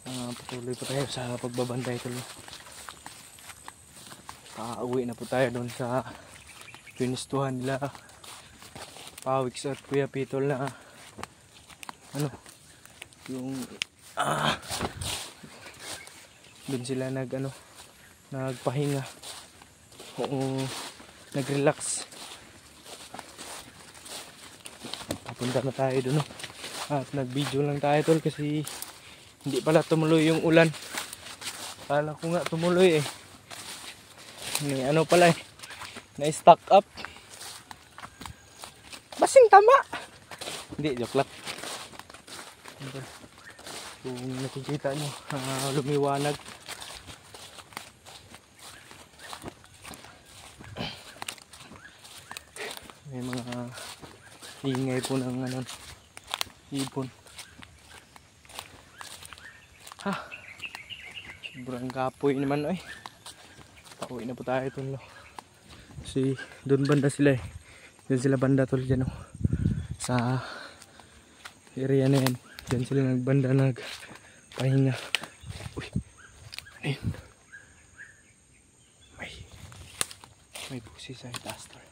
Patuloy po tayo sa pagbabantay tol. Pauwi na po tayo doon sa pinistuhan nila Pawiks at Kuya Pitol na yung doon sila nagpahinga o nagrelax. Papunta na tayo doon at nag-video lang tayo tol kasi hindi pala tumuloy yung ulan. Kala ko nga tumuloy may pala na-stock up. Basing tama. Hindi, joke lang. Kung nakikita nyo, lumiwanag. May mga ingay po ng ibon. Sobrang kapoy naman pauwi na po tayo tol. Kasi doon banda sila doon sila banda tol dyan sa area na yan. Dyan sila nagbanda nagpahinga. Uy, ayun. May pusi sa itaas tol.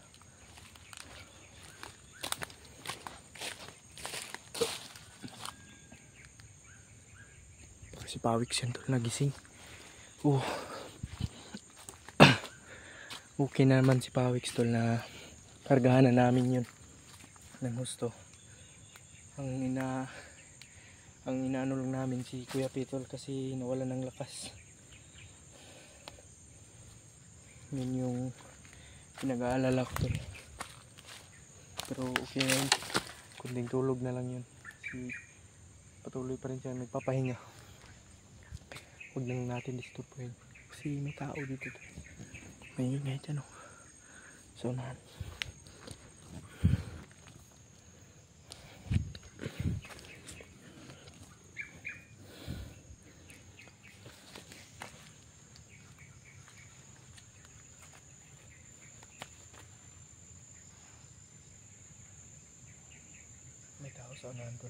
Si Pawiks yan tol nagising. Okay na naman si Pawiks tol na kargahan na namin yun ng husto. Ang inaano lang namin si Kuya Pitol kasi nawala ng lakas. Yun yung pinag-aalala ko tol. Pero okay na yun. Kunding tulog na lang yun. Kasi patuloy pa rin siya nagpapahinga. Huwag lang natin disturbuhin kasi may tao dito tol. May ingay dyan so nahan. May tao sa unahan tol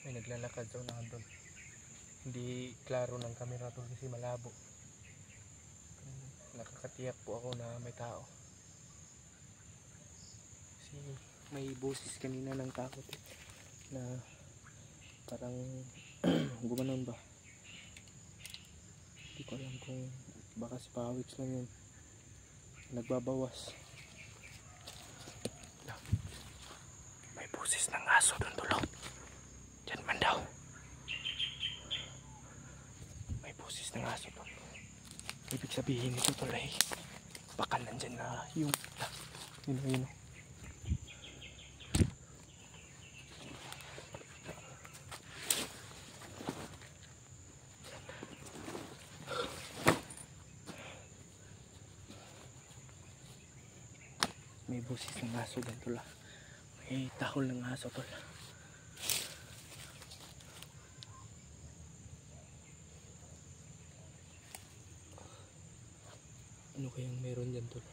may naglalakad sa unahan tol. Hindi klaro ng camera tol kasi malabo. Nakakatiyak po ako na may tao. Kasi may boses kanina ng takot na parang gumanon ba. Hindi ko alam kung baka si Pawiks lang yun. Nagbabawas. May boses ng aso doon tulo. Diyan man daw. Ng aso tol. Ibig sabihin nito tol baka nandyan na yung yun. May busis ng aso dyan tol. May tahol ng aso tol. Ano kayang meron dyan tol?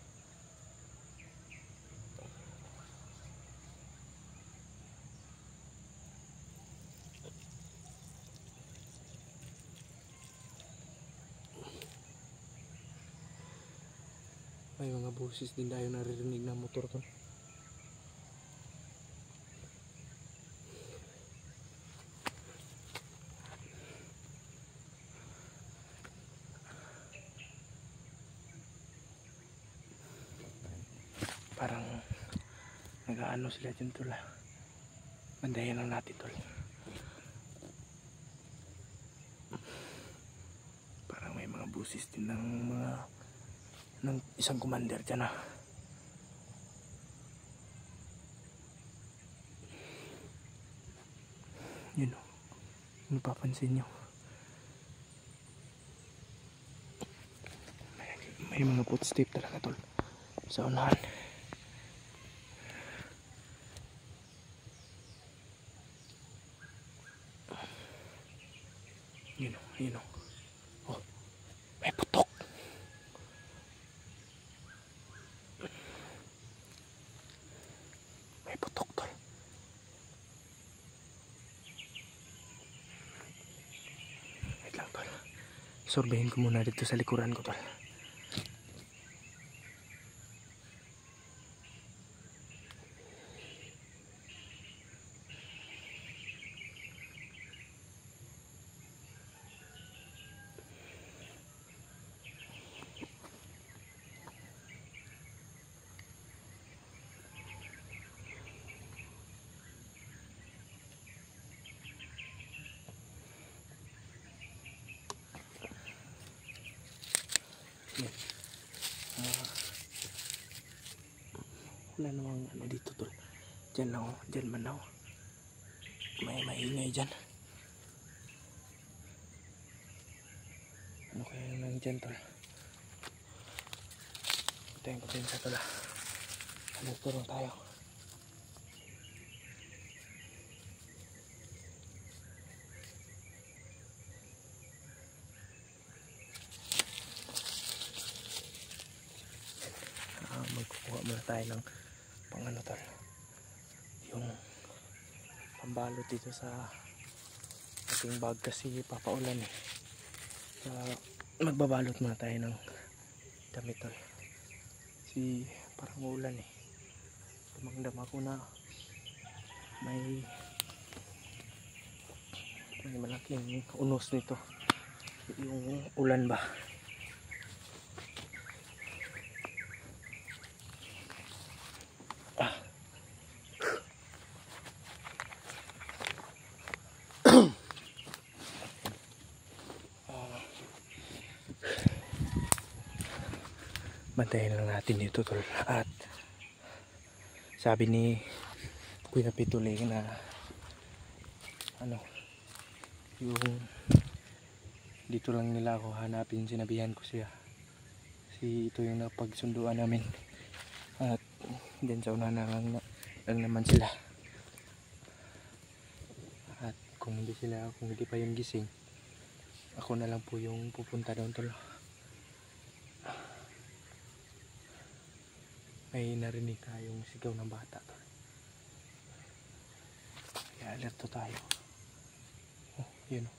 May mga boses din tayo naririnig na motor tol. Parang nag-aano sila dyan tol. Bandayan lang natin tol. Parang may mga busis din ng isang commander dyan yun yung papansin nyo. May mga footstep talaga tol sa unahan. Yun may putok. May putok tol. Sorbehin ko muna dito sa likuran ko, tol. Wala namang ano dito, tol. Diyan lang, diyan man ako. May maingay dyan. Ano kaya lang dyan, tol? Patayin ko din sa tol. Dito lang tayo. Magkukuha muna tayo ng pang ano, tol, yung pambalot dito sa ating bag kasi papaulan eh. Magbabalot muna tayo ng damit, tol, kasi parang ulan eh. Dumang-dama ko na may malaking unos nito yung ulan ba. Bantayan lang natin dito, tol. At sabi ni Kuya Pituli na ano, yung dito lang nila ako hanapin. Sinabihan ko siya kasi ito yung napagsunduan namin. At din sa una na lang naman sila. At kung hindi pa yung gising, ako na lang po yung pupunta doon, tol. May narinig tayong sigaw ng bata, tol. Kaya alerto tayo. Oh, yun o.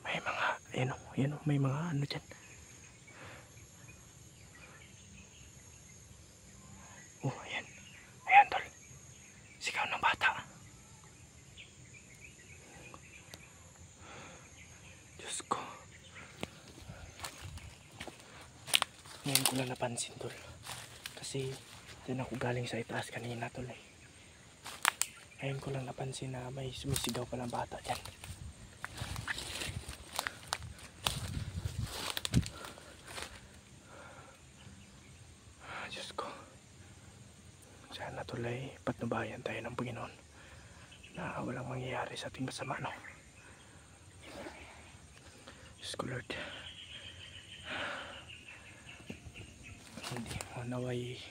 May mga, yun o, may mga ano dyan. Oh, ayan. Ayan, tol. Sigaw ng bata. Diyos ko. Ngayon ko lang napansin, tol. Kasi dyan ako galing sa itaas kanina, tol eh. Ngayon ko lang napansin na may sumisigaw palang bata dyan. Diyos ko. Sana, tol, ay patnubayan tayo ng Panginoon na walang mangyayari sa ating masama, no? Diyos ko, Lord. Hindi, naway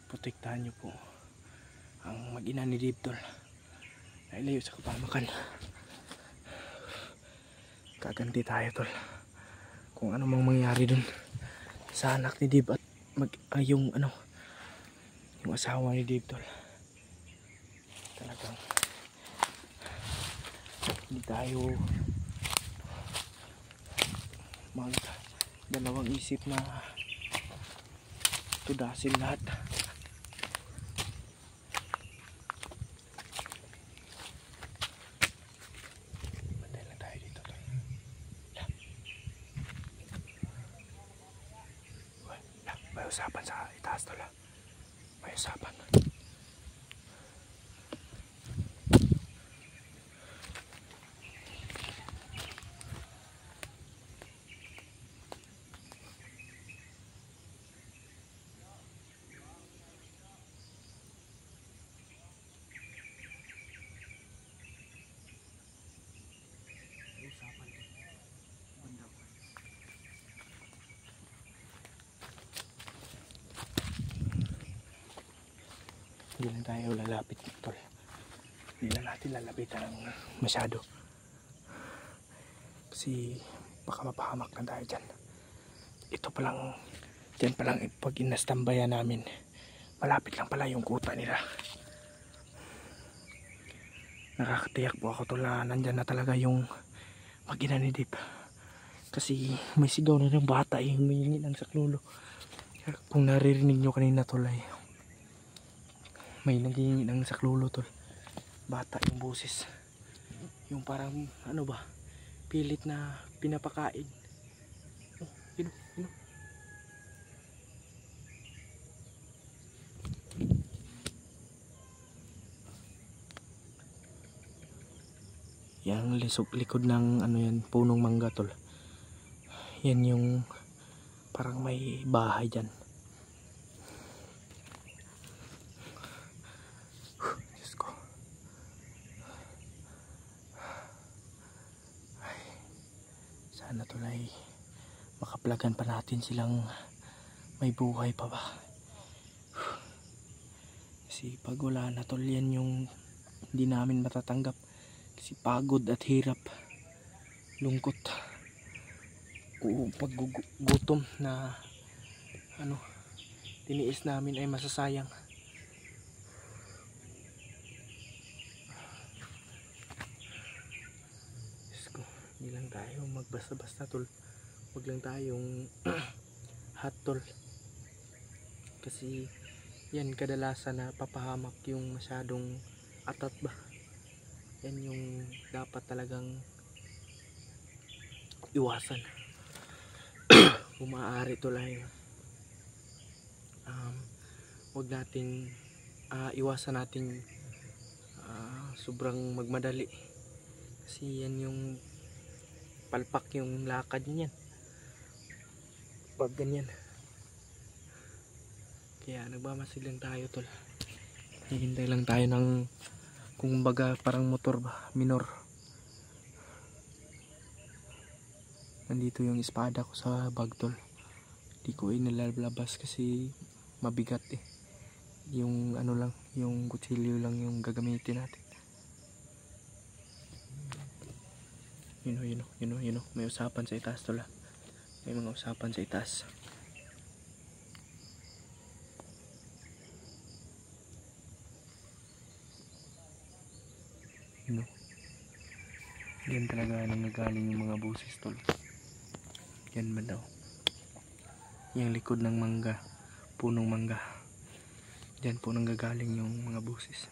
protektahan niyo po ang mag-ina ni Dave, tol. Nailayo sa kapamakan. Kaganti tayo, tol. Kung ano mang mangyari dun sa anak ni Dave at yung asawa ni Dave, tol. Talagang hindi tayo dalawang isip na tudasin lahat. Bantay lang tayo dito, tol. May usapan sa itaas, tol. May usapan. Hindi lang tayo lalapit, tol. Hindi lang natin lalapitan ng masyado kasi baka mapahamak na tayo dyan. Ito palang dyan palang pag inastambayan namin, malapit lang pala yung kuta nila. Nakakatiyak po ako, tol, na nandyan na talaga yung pag inanidip. Kasi may sigaw na ng bata yung humingi ng saklolo. Kung naririnig nyo kanina tol ay may naghihingi ng saklolo tol. Bata yung boses. Yung parang ano ba, pilit na pinapakain. Oh, yun. Yang likod ng ano yan, punong mangga tol. Yan yung parang may bahay dyan. Diyos ko. Ay, sana tol ay makaplagan pa natin silang may buhay pa ba. Kasi pag wala na tol, yan yung hindi namin matatanggap. Kasi pagod at hirap, lungkot, paggutom na ano tiniis namin ay masasayang. Diyos ko, hindi lang tayo magbasta-basta tol. Huwag lang tayong hot tol. Kasi yan kadalasan na papahamak yung masyadong atat ba. Yan yung dapat talagang iwasan. Kung maaari tol ay huwag nating iwasan nating sobrang magmadali. Kasi yan yung palpak yung lakad niyan pag ganyan. Kaya nagmamasid lang tayo tol. Hihintay lang tayo ng kung baga parang motor ba, minor. Nandito yung espada ko sa bag tol. Di ko inilalabas kasi mabigat eh. Yung ano lang, yung kutsilyo lang yung gagamitin natin. You know. May usapan sa itaas tol. May mga usapan sa itaas. No. Yan talaga nanggagaling yung mga busis tol. Yan ba daw? Yung likod ng mangga, punong mangga. Diyan po nanggagaling yung mga busis.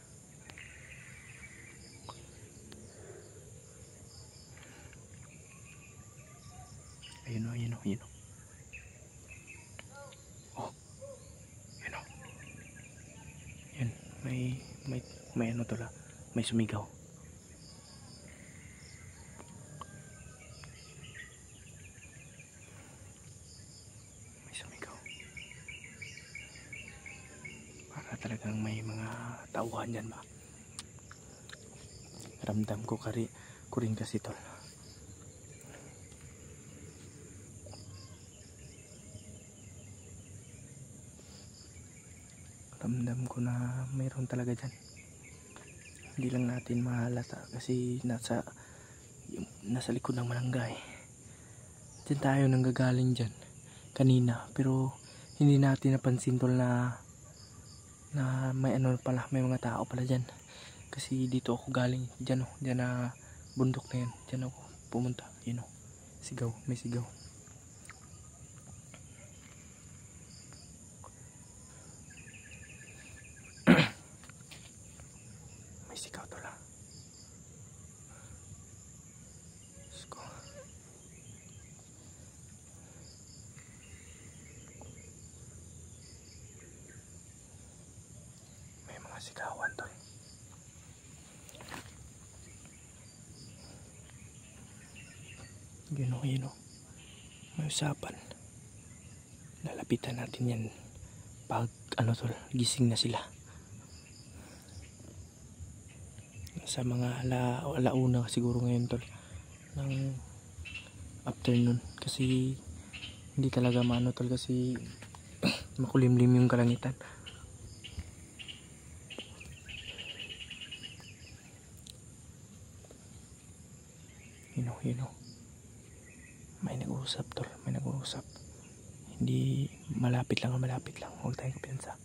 Ayun o. Oh, yun o. Yan, may ano tol, may sumigaw. Talagang may mga tauhan dyan ba. Ramdam ko rin kasi tol. Ramdam ko na mayroon talaga dyan. Hindi lang natin mahalata kasi nasa likod ng malunggay. Dyan tayo nanggagaling dyan kanina, pero hindi natin napansin tol na may ano pala, may mga tao pala dyan. Kasi dito ako galing, dyan na bundok na yan, dyan ako pumunta. Yun o, sigaw, may sigaw. May sigaw to lang. Sigawan tol. Yun o. May usapan. Lalapitan natin yan pag ano tol, gising na sila. Sa mga alauna siguro ngayon tol ng afternoon. Kasi hindi talaga maano tol kasi makulimlim yung kalangitan. You know. May nag-uusap tol, may nag-uusap. Hindi malapit lang. Huwag tayong kapiyansa.